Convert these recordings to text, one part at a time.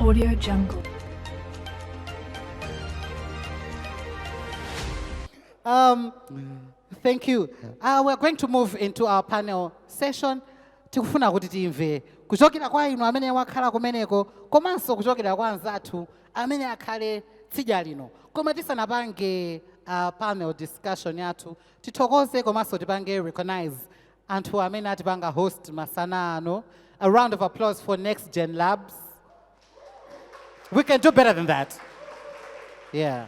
Audio Jungle. Thank you. We're going to move into our panel session. Tikufuna kuti timve kuchokera kwa inu amene wakhala kumeneko komanso kuchokera kwa anzathu amene akhale tsidya lino. Koma tisanapange panel discussion yathu tithokoze komanso tipange recognize anthu amene atipanga host masana ano. A round of applause for NXT GEN LABS. We can do better than that. Yeah.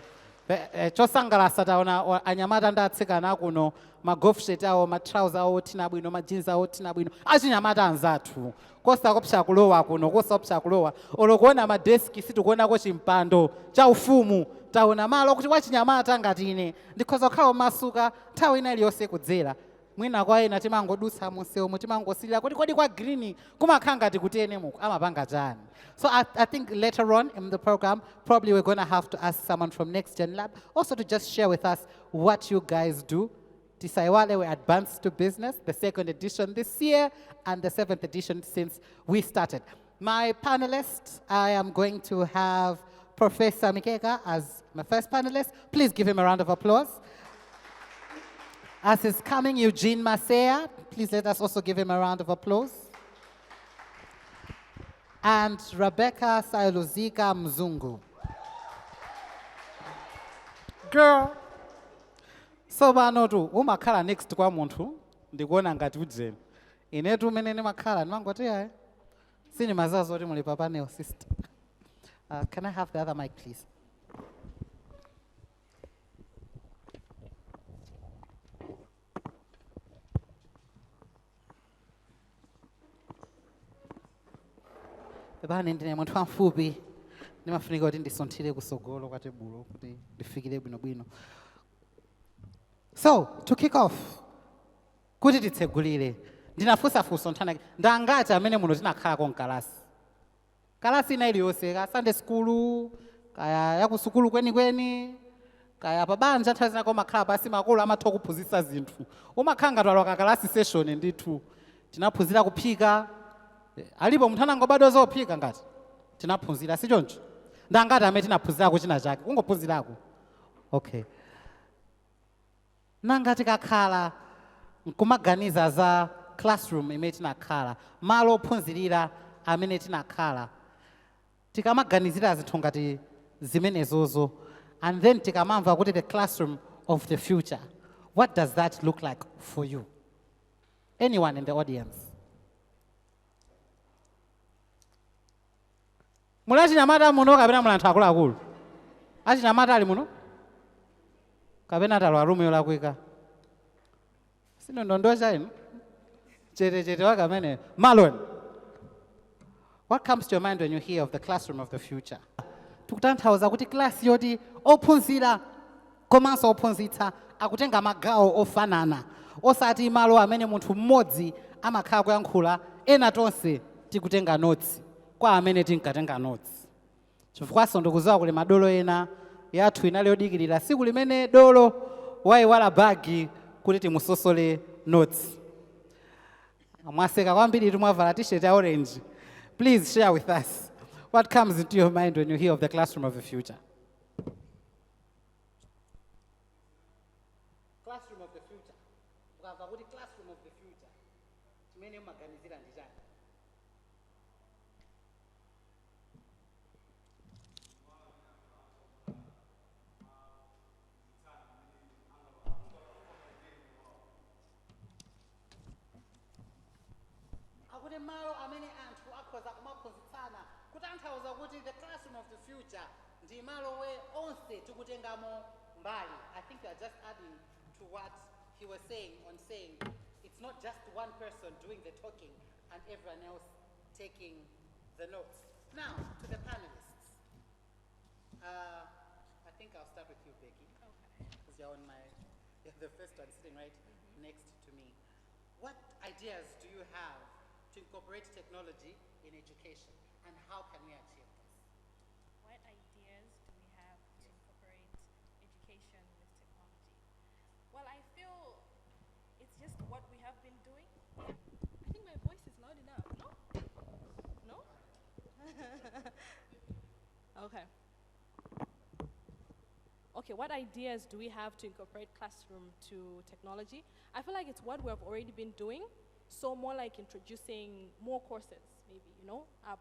Chosangalasa taona anyamata ndatsikana kuno magolf shirt awo matrousers awo tina bwino majinzi awo tina bwino achinyamata anzathu kosa kopsa kulowa kuno kosa kopsa kulowa olokuona madeski situkuonako chimpando cha ufumu taona malo kuti wachinyamata ngati ine ndikhoza kukhala masuka nthawi ina iliyonse kudzera mwina kwa ena timangodutsa munsewu timangosilira kodi kwa green kumakhala ngati kutene muku amapanga chani. So I think later on in the program, probably we're going to have to ask someone from NXT GEN Lab also to just share with us what you guys do. Tisaiwale, we're advanced to business, the 2nd edition this year, and the 7th edition since we started. My panelists, I am going to have Professor Mikeka as my first panelist. Please give him a round of applause. As is coming, Eugene Masea. Please let us also give him a round of applause. And Rebecca Sailuzika Mzungu. Girl. So banotu, umakhala next kwa muntu, ndikuona ngati ujeni. Inetu menene makhala, nimangotea Sini mazazo oti muli papa neo sister. Can I have the other mic, please? Bani ndine muntu amfupi nimafunika kuti ndisonthire kusogolo kwa tebulo kuti ndifikire bwino. So to kick off kuti titsegulire ndinafusafusa nthana ndangati amene muno tinakhala konkalasi kalasi ina iliyonse ka Sunday school kaya yakusukulu kweni kaya pabanja nthawi zinako makhala pasi makolo amatha kuphunzitsa zinthu umakhala ngati walowa kalasi session ndithu tinaphunzira kuphika. Alipo munthu anangobadwa zophika ngati tinaphunzira si choncho ndangati amene tinaphunzira kuchina chake kungophunzirako. Okay. Nangati kakhala nkumaganiza za classroom imene tinakhala malo ophunzirira amene tinakhala tikamaganizira zinthu ngati zimenezozo and then tikamamva kuti the classroom of the future, what does that look like for you? Anyone in the audience? Mula achinyamata muno kapena mula anthu akuluakulu? Achinyamata ali muno? Kapena talo arumu yolakwika? Sino ndondocha inu? Chete wakamene. Marlon, what comes to your mind when you hear of the classroom of the future? Tukutanthauza kuti class yoti ophunzira komanso ophunzitsa akutenga magawo ofanana. Osati malo amene munthu mmodzi amakhala kuyankhula ena tonse tikutenga notes. Kwa amene tinkatenga notes. Chifukwaso ndikuziwa kuli madolo ena yathu inali yodikirira siku limene dolo wayiwala bagi kuti timusosole notes. Mwaseka kwambiri tumwavala t-shirt ya orange. Please share with us what comes into your mind when you hear of the classroom of the future. Classroom of the future. Ukava kuti classroom of the future. Chimene maganizira ndijani. Malo amene anthu akhoza kumaphunzitsana kutanthauza kuti the classroom of the future ndi malo we onse tikutengamo mbali. I think you are just adding to what he was saying on saying it's not just one person doing the talking and everyone else taking the notes. Now to the panelists. I think I'll start with you, Becky. Okay. Because you're the first one sitting right next to me. What ideas do you have to incorporate technology in education, and how can we achieve this? What ideas do we have to incorporate education with technology? Well, I feel it's just what we have been doing. I think my voice is loud enough, no? No? Okay. Okay, what ideas do we have to incorporate classroom to technology? I feel like it's what we have already been doing. So more like introducing more courses, maybe,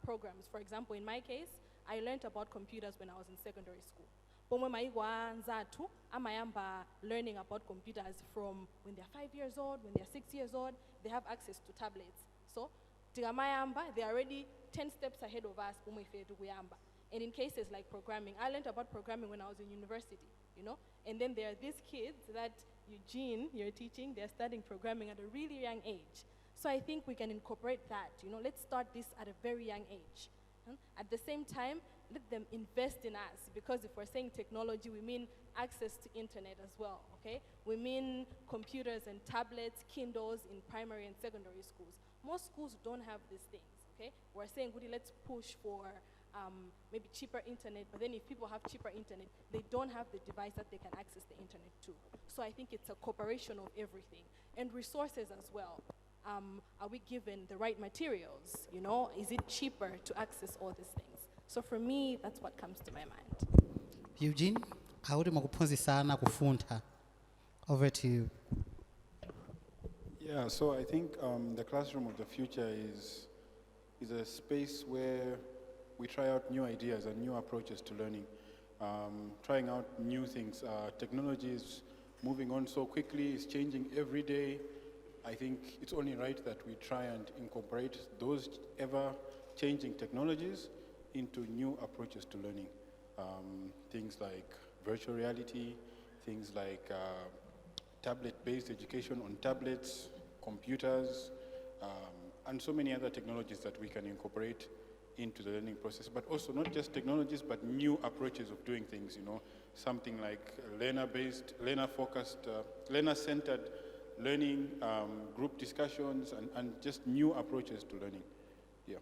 programs. For example, in my case, I learned about computers when I was in secondary school. Pomwe maigwa nzatu, amayamba learning about computers from when they're 5 years old, when they're 6 years old, they have access to tablets. So, tigamayamba, they're already 10 steps ahead of us, pomwe ifetu kuyamba. And in cases like programming, I learned about programming when I was in university, And then there are these kids that Eugene, you're teaching, they're studying programming at a really young age. So I think we can incorporate that, let's start this at a very young age. At the same time, let them invest in us, because if we're saying technology, we mean access to internet as well, okay? We mean computers and tablets, Kindles in primary and secondary schools. Most schools don't have these things, okay? We're saying, let's push for maybe cheaper internet, but then if people have cheaper internet, they don't have the device that they can access the internet to. So I think it's a cooperation of everything. And resources as well. Are we given the right materials? Is it cheaper to access all these things? So for me, that's what comes to my mind. Eugene, auri makuphunzisana kufunda. Over to you. Yeah, so I think the classroom of the future is a space where we try out new ideas and new approaches to learning, trying out new things. Technology is moving on so quickly, it's changing every day. I think it's only right that we try and incorporate those ever-changing technologies into new approaches to learning. Things like virtual reality, things like tablet-based education on tablets, computers, and so many other technologies that we can incorporate into the learning process, but also not just technologies, but new approaches of doing things, something like learner-based, learner-focused, learner-centered learning, group discussions, and just new approaches to learning. Yeah.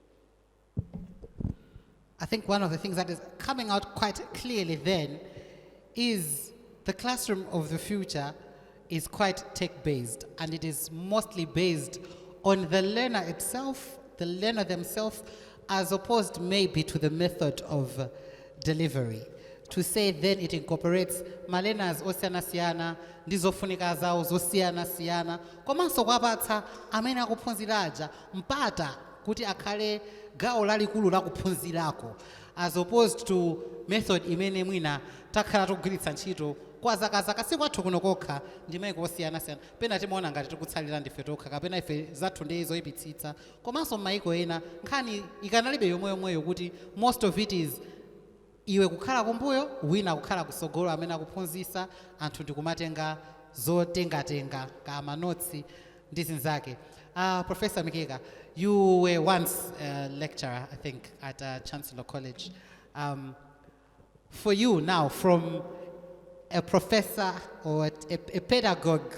I think one of the things that is coming out quite clearly then is the classroom of the future is quite tech-based, and it is mostly based on the learner itself, the learner themselves, as opposed maybe to the method of delivery. To say then it incorporates malenas osiyana siyana ndizofunika zawo zosiyana siyana komanso kwapatsa amene akuphunziraja mpata kuti akhale gawo lalikulu lakuphunzirako, as opposed to method imene mwina takhala tikugwiritsa ntchito kwa zakazaka sikwathu kuno kokha ndimene kosiyana-siyana pena timaona ngati tikutsalira ndife tokha kapena ife zathu ndi zoyipitsitsa komanso m'mayiko ena nkhani ikanalibe yomweyomweyo kuti most of it is iwe kukhala kumbuyo wina kukhala kusogolo amene akuphunzitsa anthu ndikumatenga zotengatenga kama notes ndi zinzake. Professor Mikeka, you were once a lecturer, I think, at Chancellor College. For you now, from a professor or a pedagogue,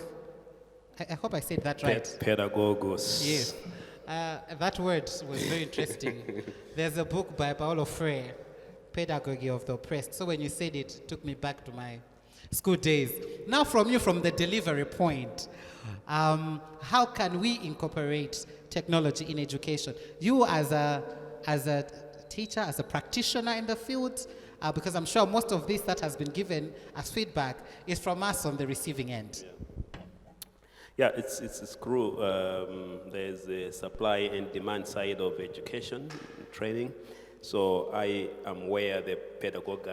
I hope I said that right. Pedagogos. Yes. That word was very interesting. There's a book by Paulo Freire, Pedagogy of the Oppressed. So when you said it, it took me back to my school days. Now from you, from the delivery point, how can we incorporate technology in education? You as a teacher, as a practitioner in the field, because I'm sure most of this that has been given as feedback is from us on the receiving end. Yeah, it's true. There's the supply and demand side of education, training. So I am where the pedagogue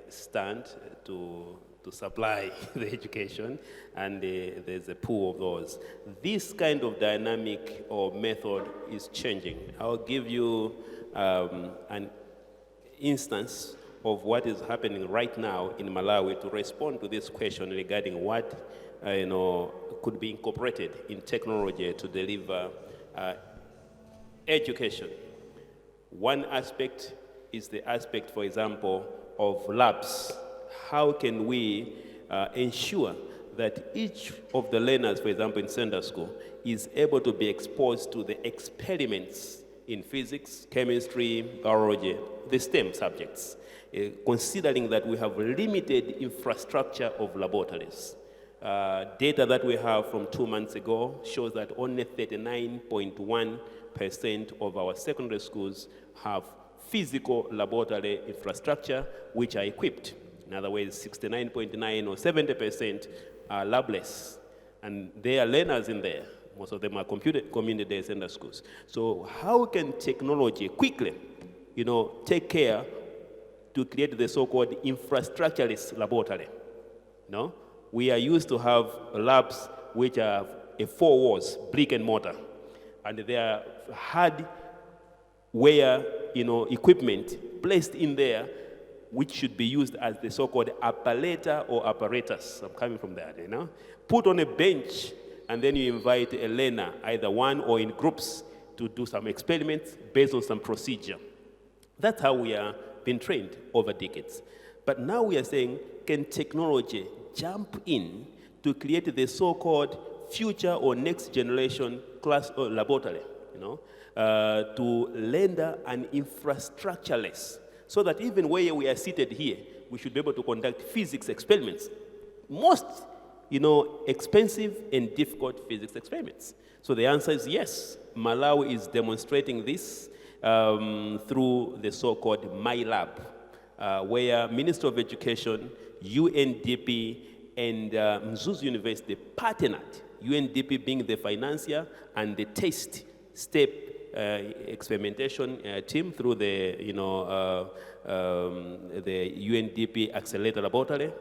stand to supply the education, and there's a pool of those. This kind of dynamic or method is changing. I'll give you an instance of what is happening right now in Malawi to respond to this question regarding what could be incorporated in technology to deliver education. One aspect is the aspect, for example, of labs. How can we ensure that each of the learners, for example, in Sunday school, is able to be exposed to the experiments in physics, chemistry, biology, the STEM subjects, considering that we have limited infrastructure of laboratories. Data that we have from 2 months ago shows that only 39.1% of our secondary schools have physical laboratory infrastructure which are equipped. In other words, 69.9 or 70% are labless, and there are learners in there. Most of them are community day center schools. So how can technology quickly, take care to create the so-called infrastructureless laboratory? We are used to have labs which are four walls, brick and mortar, and they are hardware, equipment placed in there, which should be used as the so-called apparator or apparatus. I'm coming from that, Put on a bench, and then you invite a learner, either one or in groups, to do some experiments based on some procedure. That's how we are being trained over decades. But now we are saying, can technology jump in to create the so-called future or next generation class or laboratory, to render an infrastructureless, so that even where we are seated here, we should be able to conduct physics experiments. Most, expensive and difficult physics experiments. So the answer is yes. Malawi is demonstrating this through the so-called MyLab, where Ministry of Education, UNDP, and Mzuzu University partnered, UNDP being the financier and the test step experimentation team through the, the UNDP Accelerator Laboratory.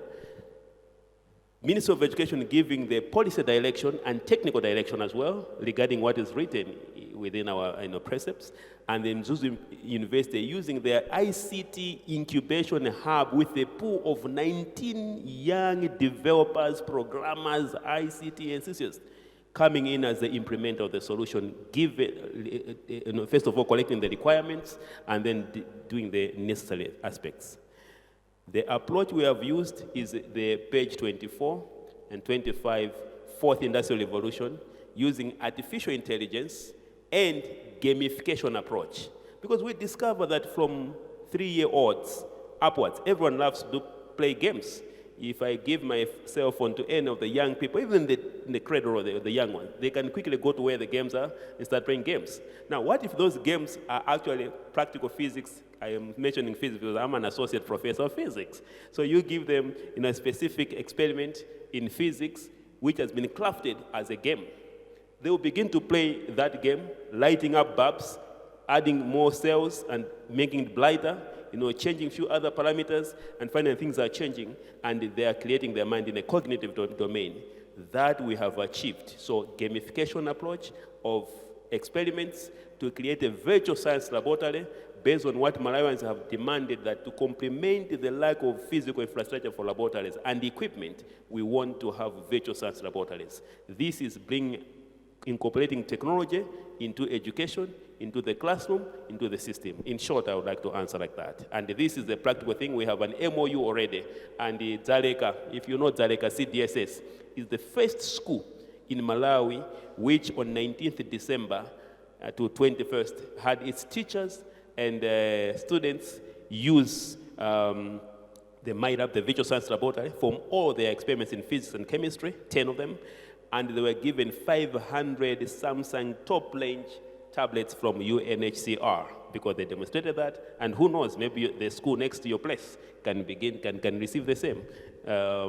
Ministry of Education giving the policy direction and technical direction as well regarding what is written within our precepts, and then Mzuzu University using their ICT incubation hub with a pool of 19 young developers, programmers, ICT enthusiasts coming in as the implementer of the solution, first of all collecting the requirements and then doing the necessary aspects. The approach we have used is the page 24 and 25, fourth industrial revolution, using artificial intelligence and gamification approach. Because we discover that from 3-year-olds upwards, everyone loves to play games. If I give my cell phone to any of the young people, even in the cradle or the young ones, they can quickly go to where the games are and start playing games. Now, what if those games are actually practical physics? I am mentioning physics because I'm an associate professor of physics. So you give them a specific experiment in physics, which has been crafted as a game. They will begin to play that game, lighting up bulbs, adding more cells and making it brighter, changing a few other parameters, and finally things are changing, and they are creating their mind in a cognitive domain. That we have achieved. So gamification approach of experiments to create a virtual science laboratory based on what Malawians have demanded, that to complement the lack of physical infrastructure for laboratories and equipment, we want to have virtual science laboratories. This is incorporating technology into education, into the classroom, into the system. In short, I would like to answer like that. And this is the practical thing. We have an MOU already. And Dzaleka, if you know Dzaleka, CDSS, is the first school in Malawi which on 19th December to 21st had its teachers and students use the MyLab, the Virtual Science Laboratory, from all their experiments in physics and chemistry, 10 of them, and they were given 500 Samsung top-range tablets from UNHCR because they demonstrated that, and who knows, maybe the school next to your place can receive the same.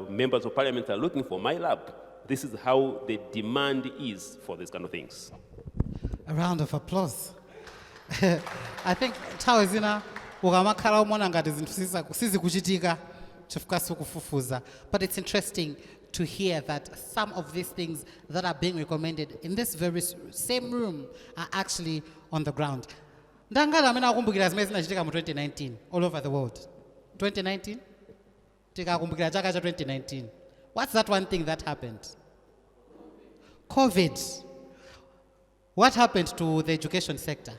Members of Parliament are looking for MyLab. This is how the demand is for these kind of things. A round of applause. I think Tawazina ukamakhala umona ngati zinthu sizikuchitika chifukwa sikufufuza. But it's interesting to hear that some of these things that are being recommended in this very same room are actually on the ground. Ndangala amene akumbukira zimene zinachitika mu 2019 all over the world. 2019? Tikakumbukira chaka cha 2019. What's that one thing that happened? COVID. What happened to the education sector?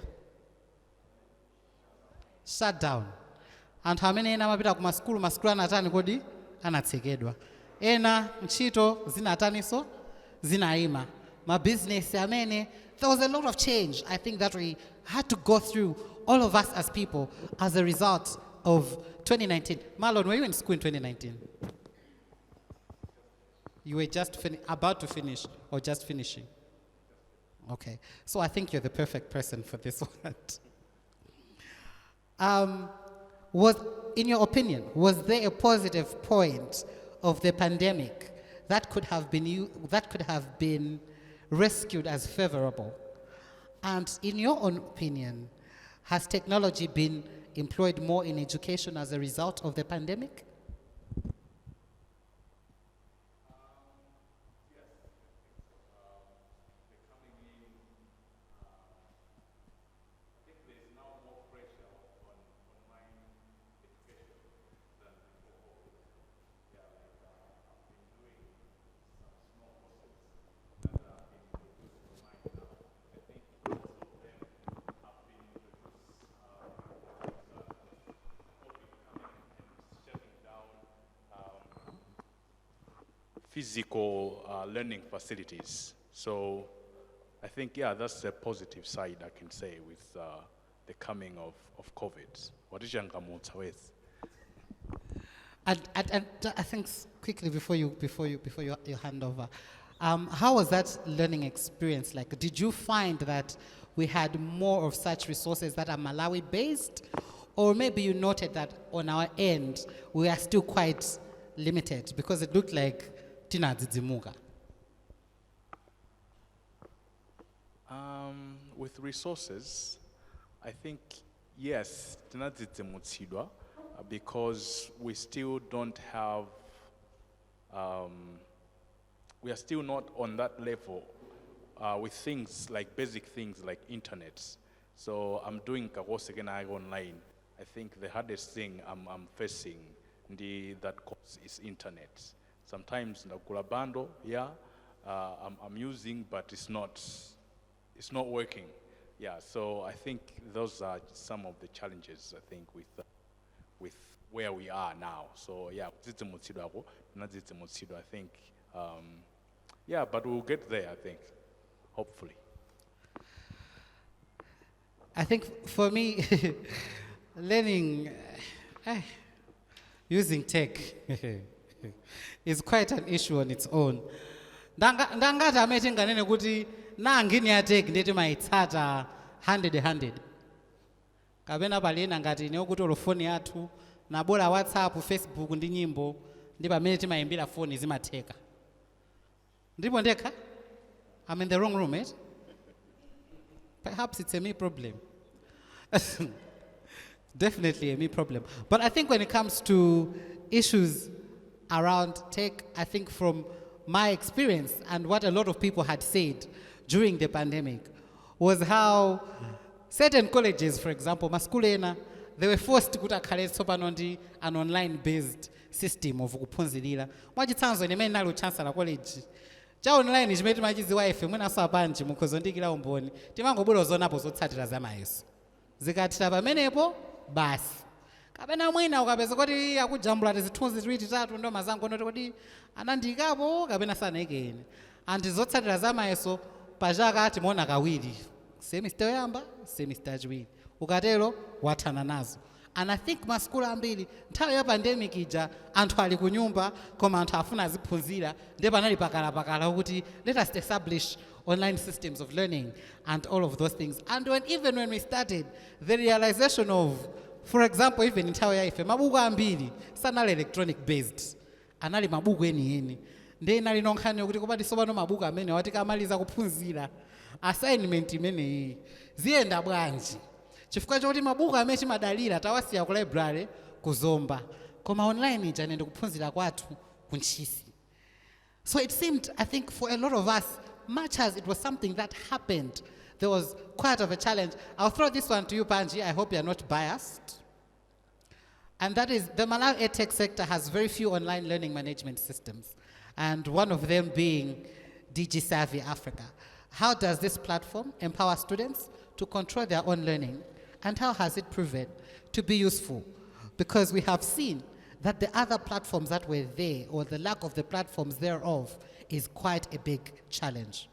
Shut down. And how many ena mapita ku maskulu anatani kodi anatsekedwa. Ena ntchito zinataniso zinaima. Ma business amene, there was a lot of change. I think that we had to go through, all of us as people, as a result of 2019. Marlon, were you in school in 2019? You were just about to finish or just finishing? Okay, so I think you're the perfect person for this one. Was, in your opinion, was there a positive point of the pandemic that could have been rescued as favorable? And in your own opinion, has technology been employed more in education as a result of the pandemic? Physical learning facilities. So I think, yeah, that's the positive side I can say with the coming of COVID. What is Yangamota with? And I think quickly before you hand over, how was that learning experience like? Did you find that we had more of such resources that are Malawi based, or maybe you noted that on our end we are still quite limited because it looked like Tina Dzidzimuga? With resources, I think yes, Tina Dzidzimutsidwa, because we still don't have, we are still not on that level with things like basic things like internet. So I'm doing Kawosegenai online. I think the hardest thing I'm facing that course is internet. Sometimes the bundle, yeah, I'm using, but it's not working. Yeah, so I think those are some of the challenges I think with where we are now. So yeah, I think, yeah, but we'll get there, I think, hopefully. I think for me, learning, using tech is quite an issue on its own. Ndangati ameti nganene kuti nangini ya tech ndeti maitsata 100. Kapena palina ngati ine kuti olofoni yathu nabola WhatsApp, Facebook ndi nyimbo ndi pamene timayimbira phone zimatheka. Ndipo ndekha? I'm in the wrong room, right? Perhaps it's a me problem. Definitely a me problem. But I think when it comes to issues around tech, I think from my experience and what a lot of people had said during the pandemic was how certain colleges, for example, maskulena, they were forced to put an online-based system of kuphunzirira. Mwachitsanzo ine mene nali chancellor college. Cha online chimeti machiziwa ife mwina sapanji mukhozondikira umboni. Timangobulo zonapo zotsatira zamayeso. Zikatira pamenepo basi. Kapena mwina ukapeza kuti akujambula tizithunzi tiwiri titatu ndo mazango noti kuti anandikapo kapena sanekene. And zotsatira zamayeso pachaka timaona kawiri. Semester yoyamba, semester yachiwiri. Ukatero wathana nazo. And I think maskulu ambiri nthawi ya pandemic ija anthu ali kunyumba koma anthu afuna aziphunzira ndipo anali pakala kuti let us establish online systems of learning and all of those things. And even when we started, the realization of, for example, even in nthawi ya ife mabuku ambiri sanali electronic based, anali mabuku eni. Ndiye inali nonkhani kuti kobadi sobano mabuku amene wati kamaliza kuphunzira assignment imeneyi ziyenda bwanji. Chifukwa choti mabuku amene timadalira tawasiya ku library kuzomba koma online ija nende kuphunzira kwathu kunchisi. So it seemed, I think, for a lot of us, much as it was something that happened, there was quite of a challenge. I'll throw this one to you, Panji. I hope you're not biased. And that is, the Malawi EdTech sector has very few online learning management systems, and one of them being DG Savvy Africa. How does this platform empower students to control their own learning, and how has it proven to be useful? Because we have seen that the other platforms that were there, or the lack of the platforms thereof, is quite a big challenge.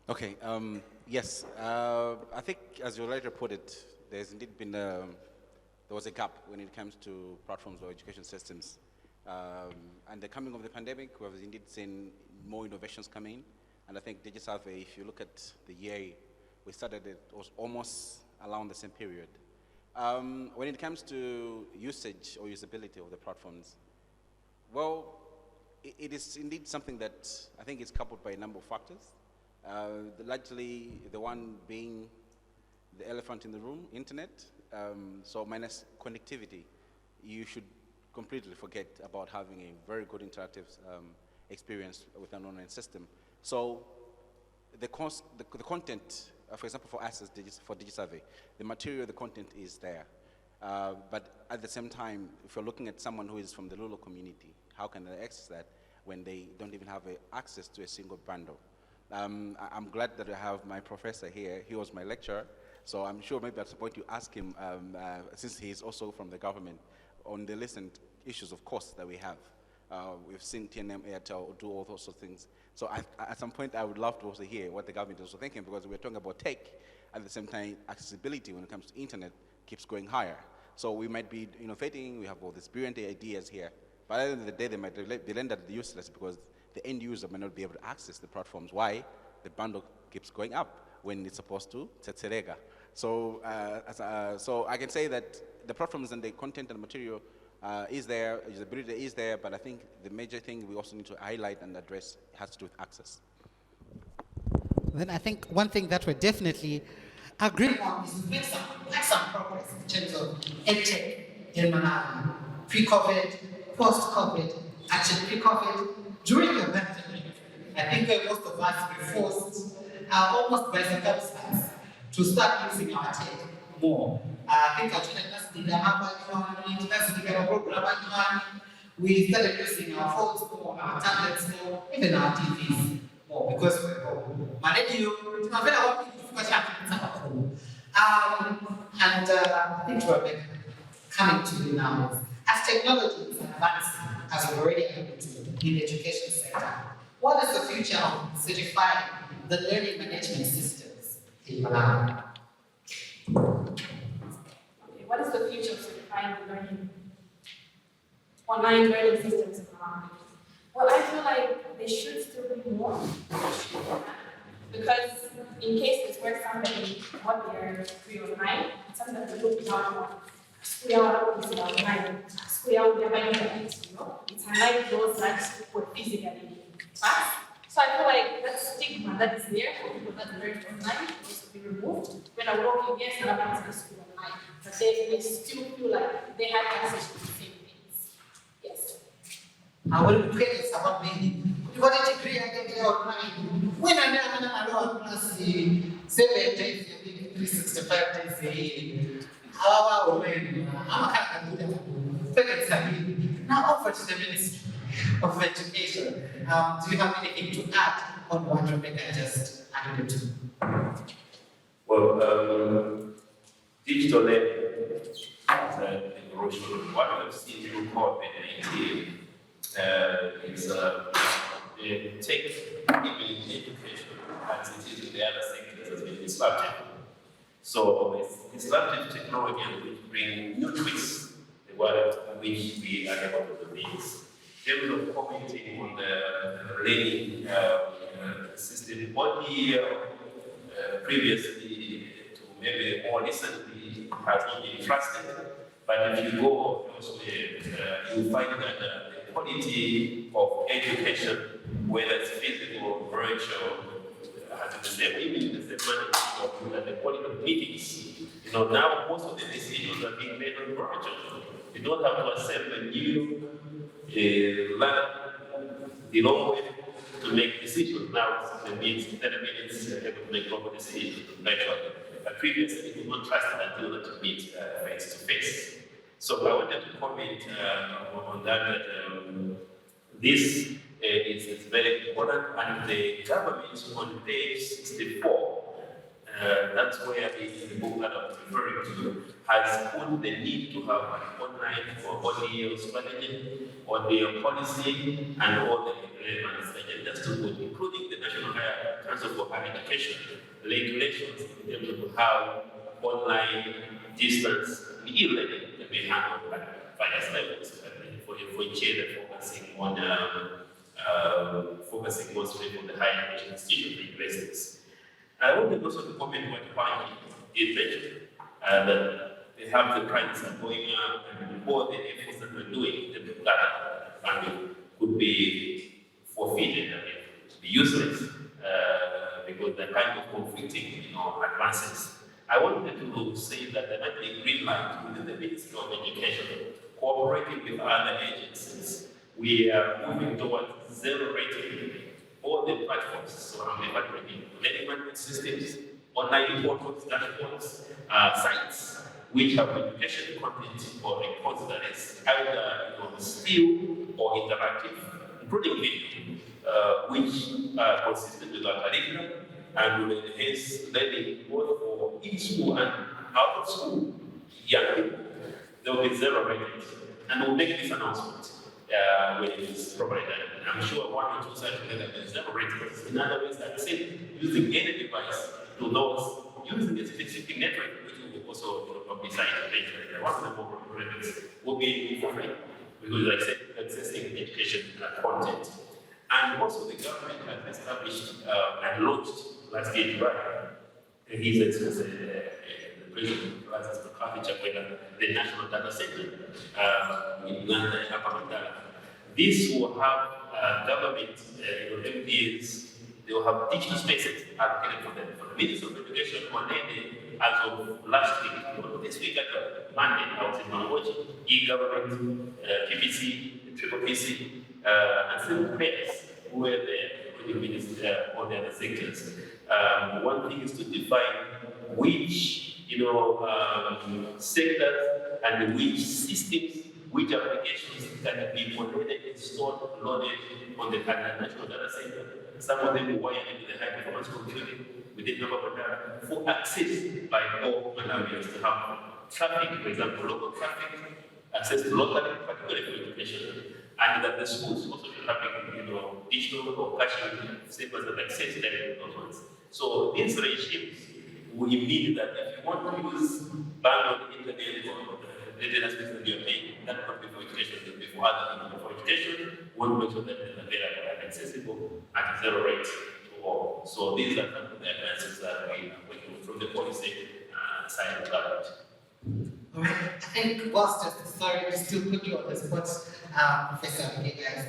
Okay, yes, I think as you already put it, there's indeed been, there was a gap when it comes to platforms or education systems. And the coming of the pandemic, we have indeed seen more innovations coming. And I think DigiSurvey, if you look at the year we started, it was almost around the same period. When it comes to usage or usability of the platforms, well, it is indeed something that I think is coupled by a number of factors. Largely, the one being the elephant in the room, internet. So minus connectivity, you should completely forget about having a very good interactive experience with an online system. So the content, for example, for us as for DigiSurvey, the material, the content is there. But at the same time, if you're looking at someone who is from the rural community, how can they access that when they don't even have access to a single bundle? I'm glad that I have my professor here. He was my lecturer, so I'm sure maybe at some point you ask him, since he's also from the government, on the recent issues of costs that we have. We've seen TNM, Airtel do all sorts of things. So at some point, I would love to also hear what the government is also thinking, because we're talking about tech. At the same time, accessibility when it comes to internet keeps going higher. So we might be innovating, we have all these brilliant ideas here, but at the end of the day, they might be rendered useless because the end user may not be able to access the platforms. Why? The bundle keeps going up when it's supposed to tsetserega. So, so I can say that the platforms and the content and material is there, usability is there, but I think the major thing we also need to highlight and address has to do with access. Then I think one thing that we're definitely agreeing on is to make some progress in terms of EdTech in Malawi. Pre-COVID, post-COVID, actually pre-COVID, during the pandemic, I think most of us were forced, almost by circumstance, to start using our tech more. I think we started using our phones more, our tablets more, even our TVs more, because we're home. And I think we're coming to you now. As technology is advancing, as we've already alluded to in the education sector, what is the future of certifying the learning management systems in Malawi? Okay, what is the future of certifying the online learning systems in Malawi? Well, I feel like there should still be more. Because in cases where somebody got their degree online, sometimes they look down on school is online, school it's unlike those that were physically in class. So I feel like that stigma that is there for people that learn online needs to be removed. When I walk in, yes, I'm in school online, but they still feel like they have access to the same things. Yes. I will create someone maybe. You got a degree and get online. When I'm alone, plus 7 days a week, 365 days a year. How I'm a kind of now over to the Ministry of Education. Do you have anything to add on what Rebecca just alluded to? Well, digital learning is an evolution. What we have seen through COVID-19 is tech, even in education, as it is in the other sectors, has been disrupted. So it's disruptive technology which bring new twists the world in which we are able to do things. In terms of commenting on the learning system, what previously to maybe more recently has not been trusted. But if you go elsewhere, you find that the quality of education, whether it's physical or virtual, has the same, even the same manner and the quality of meetings. Now most of the decisions are being made on virtual. You don't have to assemble a new learn the long way to make decisions. Now, it means 30 minutes able to make proper decisions virtually. But previously, you don't trust it until that you meet face to face. So I wanted to comment on that this is very important, and the government on page 64, that's where the book that I'm referring to has put the need to have an online or ODL strategy, ODL policy, and all the relevant agendas to put, including the National Council for Higher Education regulations in terms of how online distance e-learning can be handled at various levels. For for each year, they're focusing mostly on the higher education institutions, the universities. I wanted also to comment what Pani did mention, that they have the prices are going up, and all the efforts that we're doing, that funding could be forfeited, be useless, because they're kind of conflicting, advances. I wanted to say that there might be a green light within the Ministry of Education, cooperating with other agencies. We are moving towards zero rating all the platforms, so I'm referring to learning management systems, online portals, dashboards, sites, which have education content or reports that is either still or interactive, including video, which are consistent with our curriculum and will enhance learning both for in-school and out of school young people. There will be zero ratings, and we'll make this announcement when it is provided. I'm sure one or two sites will have zero ratings. In other words, I said, using any device to those using a specific network, which will also publicize later. One of the more ratings will be for free, because like I said, accessing education content. And also the government has established and launched last year, July, His Excellency, the President Francis McCarthy Chakwera, the National Data Center in Uganda and Upper Mandala. This will have government, MPs, they will have digital spaces allocated for them. For the Ministry of Education, as of last week, this week at Monday, I was in Mangochi, e-government, PPC, Triple PC, and several players who were there, including ministers on the other sectors. One thing is to define which sectors and which systems, which applications can be connected, installed, loaded on the national data center. Some of them will wire into the high performance computing within the product for access by all Malawians to have traffic, for example, local traffic, access to local, particularly for education, and that the schools also should have digital or caching servers that access those ones. So these regimes will mean that if you want to use bundled internet or the data space that you're paying, that will not be for education, it will be for other things. For education, we want to make sure that it is available and accessible at zero rate to all. So these are some of the advances that we are working from the policy side of government. All right. I think whilst sorry to still put you on the spot, Professor Miguel,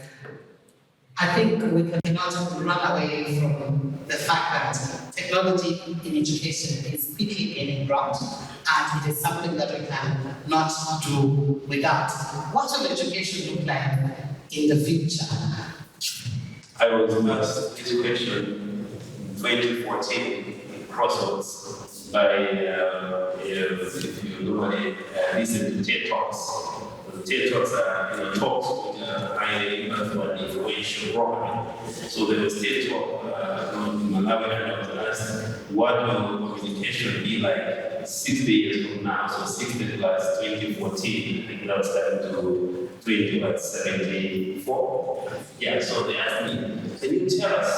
I think we cannot run away from the fact that technology in education is quickly gaining ground, and it is something that we can not do without. What will education look like in the future? I was asked this question in 2014 in Crossroads by, if you normally listen to TED Talks. The TED Talks are talks with highly influential programming. So there was TED Talk in Malawi, and I was asked, what will communication be like 60 years from now? So 60 plus 2014, I think that was starting to 74. Yeah, so they asked me, can you tell us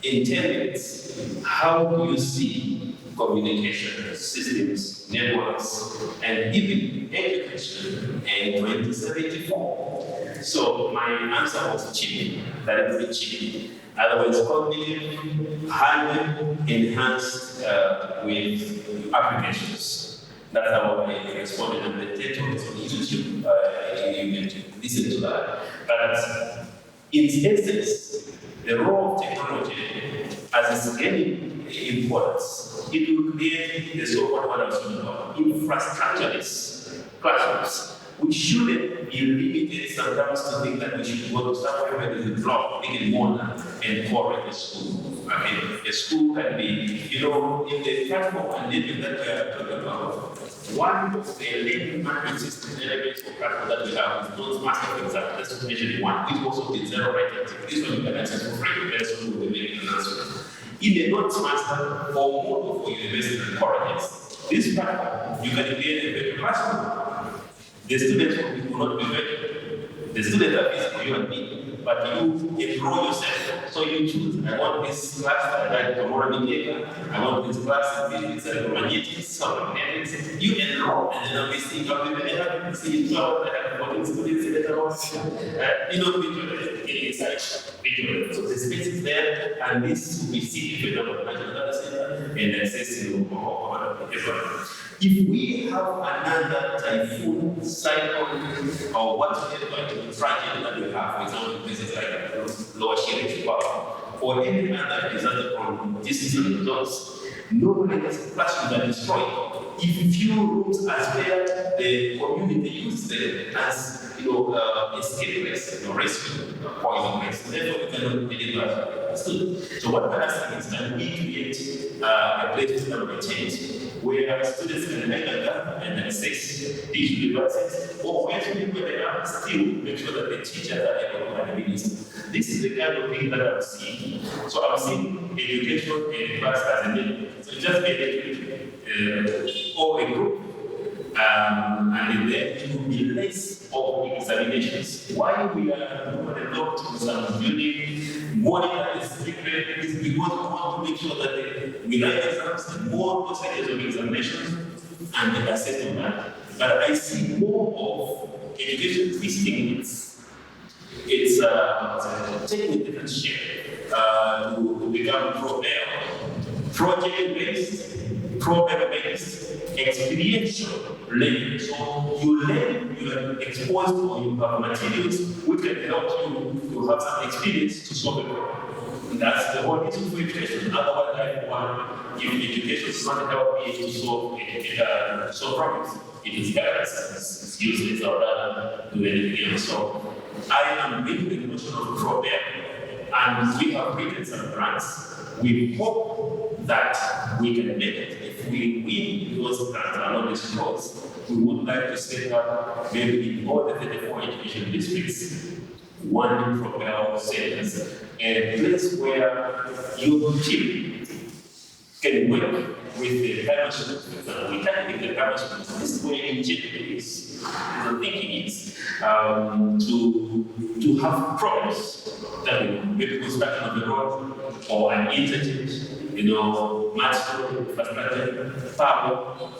in 10 minutes, how do you see communication systems, networks, and even education in 2074? So my answer was cheap, that it would be cheap. Otherwise, cognitive, highly enhanced with applications. That's how I responded, and the TED Talk is on YouTube. You can listen to that. But in essence, the role of technology, as it's gaining importance, it will create the so-called what I was talking about, infrastructureless classrooms, which shouldn't be limited sometimes to think that we should go to somewhere where there's a block, make it modern, and call it a school. I mean, a school can be, in the platform and living that we are talking about. One of the learning management system elements or platform that we have is those master, for example. That's especially one. It also be zero rated. This one you can access for free. Very soon we'll be making an announcement. In a non-master or model for universities and colleges, this platform, you can create a virtual classroom. The students will not be virtual. The students are physical, you and me, but you enroll yourself. So you choose, I want this class, I like tomorrow meeting, I want this class, it's a romantic, so you enroll, and then I'll be seeing, I'll be very happy to see you, so I have for students in the house, visual, getting inside, visual. So the space is there, and this we see if we have a national data center and access to everyone. If we have another typhoon, cyclone, or whatever tragedy that we have, for example, places like lower Shirley or any other disaster from diseases and results, normally these classrooms are destroyed. If few rooms are spared, the community uses them as escape place, rescue poison place. Therefore, we cannot deliver students. So what we're asking is that we create a place to rotate where students can gather and access digital devices, or where they are still make sure that the teachers are able to administer. This is the kind of thing that I'm seeing. So I'm seeing education and class as a need. So just be or a group, and then it will be less of examinations. Why we are developed some building, monitor is secret, is because we want to make sure that we write exams, more percentage of examinations, and the assessment. But I see more of education twisting it's taking a different shape to become project-based, problem-based, experiential learning. So you learn, you are exposed, or you have materials which can help you to have some experience to solve a problem. That's the whole issue for education. Otherwise, if education does not help me to solve problems, it is guidance, it's useless, or rather do anything else. So I am bringing the notion of problem, and we have written some grants. We hope that we can make it. If we win those grants along this course, we would like to set up maybe in all the 34 education districts, one propel centers, a place where your team can work with the primary schools. We can make the primary schools. This is where engineering is. The thinking is to have problems that will maybe construction of the road or an interchange, material, infrastructure, power.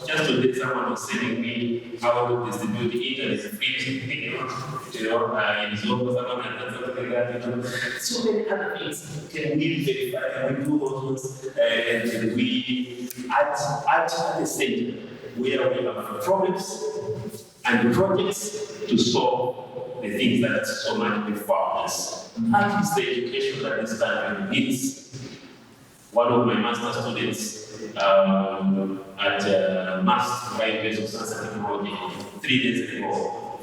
Just today, someone was telling me how to distribute the internet free, in Zoho, someone had something like that, So many other things can we verify, and we do all those, and we at the center where we have problems and projects to solve the things that so much before us. That is the education that this country needs. One of my master students at Master Base of Science and Technology 3 days ago,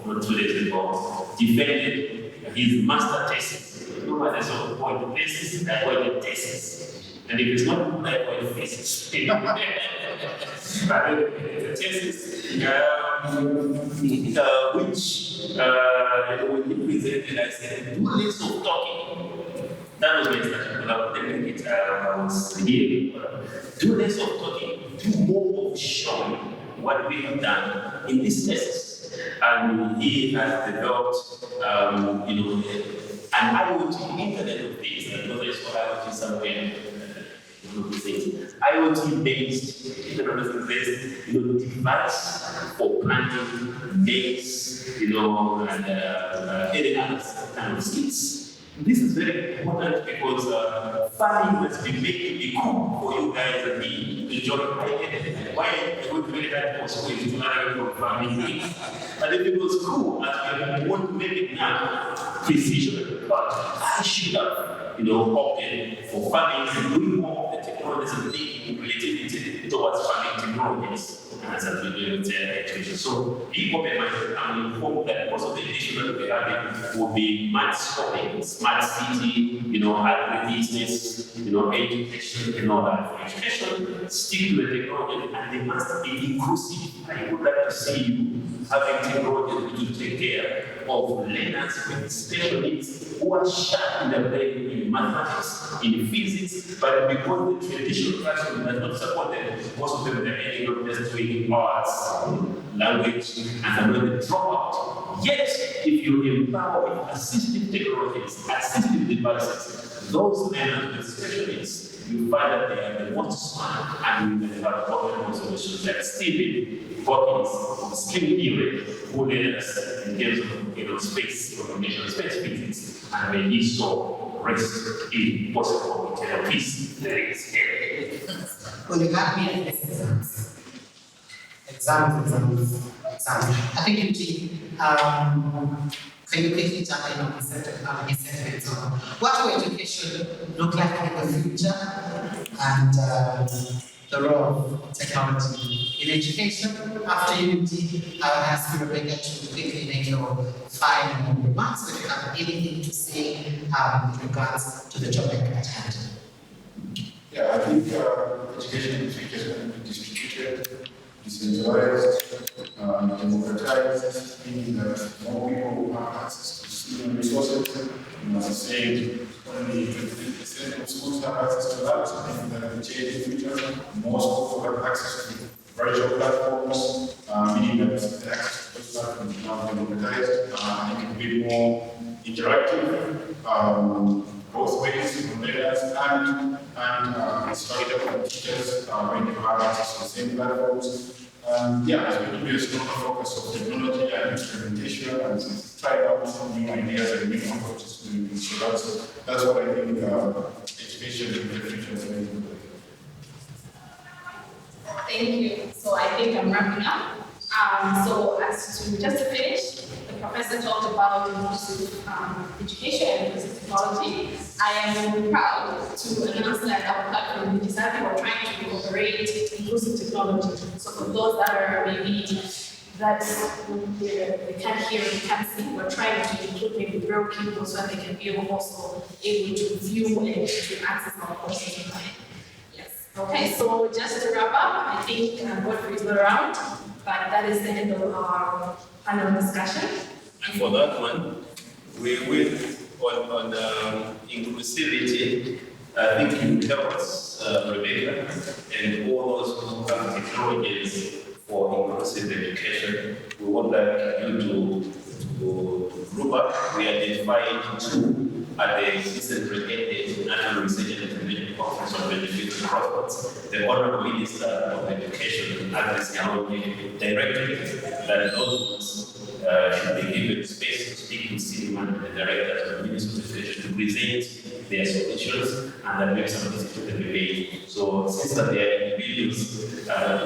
not 2 days ago, defended his master thesis. You know what I saw? The thesis, I call it thesis. And if it's not I call it thesis. But the thesis, which when he presented, I said, do less of talking. That was my instruction without telling it. I was here. Do less of talking, do more of showing what we have done in this thesis. And he has developed, an IoT, Internet of Things, because I saw IoT somewhere. IoT-based, Internet of Things, device for planting maize, and any other kind of seeds. This is very important because farming must be made to be cool for you guys and me to join. Why would we really like for school to learn from farming? And if it was cool, as we want to make it now, precision, but I should have, opted for farming and doing more of the technologies and thinking related towards farming technologies. As we do with education. So be open-minded, and we hope that most of the education that we have will be scoping, smart city, agribusiness, education, and all that. For education, stick to the technology, and they must be inclusive. I would like to see you having technology to take care of learners with special needs who are sharp in their brain in mathematics, in physics, but because the traditional classroom does not support them, most of them are ending up just doing arts, language, and another dropout. Yet, if you empower with assistive technologies, assistive devices, those learners with special needs you find that they are the most smart and they have problem solutions. Like Stephen Hawking's skill theory, who led us in terms of space information, space physics, and when he saw rest in possible eternal peace. Well, you got me at exams. Exams. I think Eugene, can you quickly jump in on his sentiments on what will education look like in the future and the role of technology in education? After you, I will ask you, Rebecca, to quickly make your final remarks if you have anything to say in regards to the topic at hand. Yeah, I think education in the future is going to be distributed, decentralized, democratized, meaning that more people will have access to student resources. As I said, only 50% of schools have access to labs. I think that will change in the future. More schools will have access to virtual platforms, meaning that the access to those platforms is now democratized. I think it will be more interactive, both ways, from learners and instructors and teachers when you have access to the same platforms. Yeah, it's going to be a stronger focus of technology and experimentation and trying out new ideas and new approaches to doing things. So that's what I think education in the future is going to be. Thank you. So I think I'm wrapping up. So just to finish, the professor talked about inclusive education and inclusive technology. I am proud to announce that our platform, Digisavi, we're trying to incorporate inclusive technology. So for those that are maybe that they can't hear, they can't see, we're trying to include maybe braille people so that they can be also able to view and to access our courses online. Yes. Okay, so just to wrap up, I think Godfrey is not around, but that is the end of our panel discussion. And for that one, we will, on inclusivity, I think you will help us, Rebecca, and all those who have technologies for inclusive education. We would like you to group up. We identified two at the recently ended National Research and Information Conference on Education Prospects. The Honorable Minister of Education, Agnes Nyawonye, directed that those should be given space to speak to city manager and directors of the Ministry of Education to present their solutions and then make some decisions to be made. So since that they are individuals,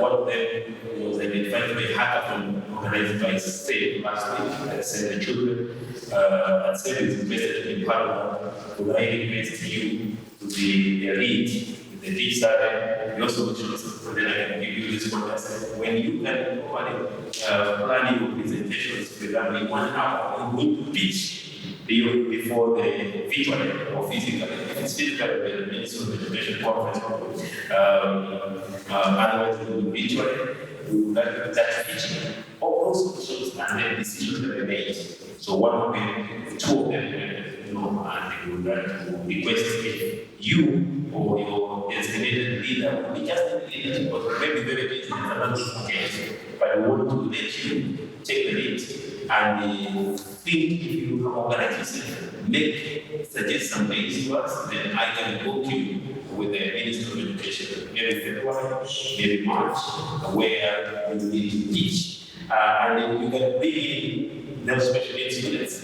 one of them was identified to be a hackathon organized by STATE last week, and said the children, and STATE is invested in Parliament. Would I request you to be the lead with the deep survey, your solutions, and then I can give you this context. When you can plan your presentations with only 1 hour, you're going to pitch before the virtual or physical. If it's physical, the Ministry of Education conference, otherwise it will be virtual. We would like that pitching all those solutions and then decisions that they made. So one of the two of them, and they would like to request if you or your designated leader will be just a leader, because maybe very busy in another case, but we want to let you take the lead and think if you organize yourself, suggest some ways to us, then I can book you with the Minister of Education, maybe February, maybe March, where you will teach. And then you can bring in those special needs students.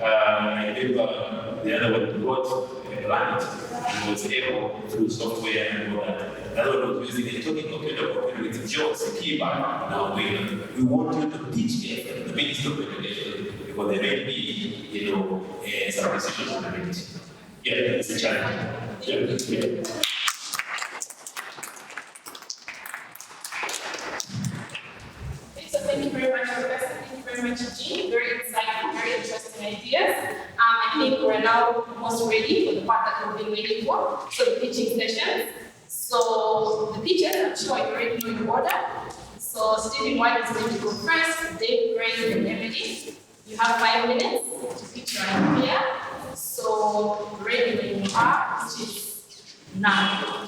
I think the other one got a grant and was able through software and all that. The other one was using a talking computer with jokes, a keyboard. Now we want you to teach the Minister of Education because there may be, some decisions on it. Yeah, it's a challenge. Yeah. Thank you very much, Professor. Thank you very much, Jean. Very insightful, very interesting ideas. I think we're now almost ready for the part that we've been waiting for. So the pitching sessions. So the pitches, I'm sure you already know in order. So Stephen White is going to go first, Dave Gray, and Emily. You have 5 minutes to pitch your idea. So ready when you are, which is now.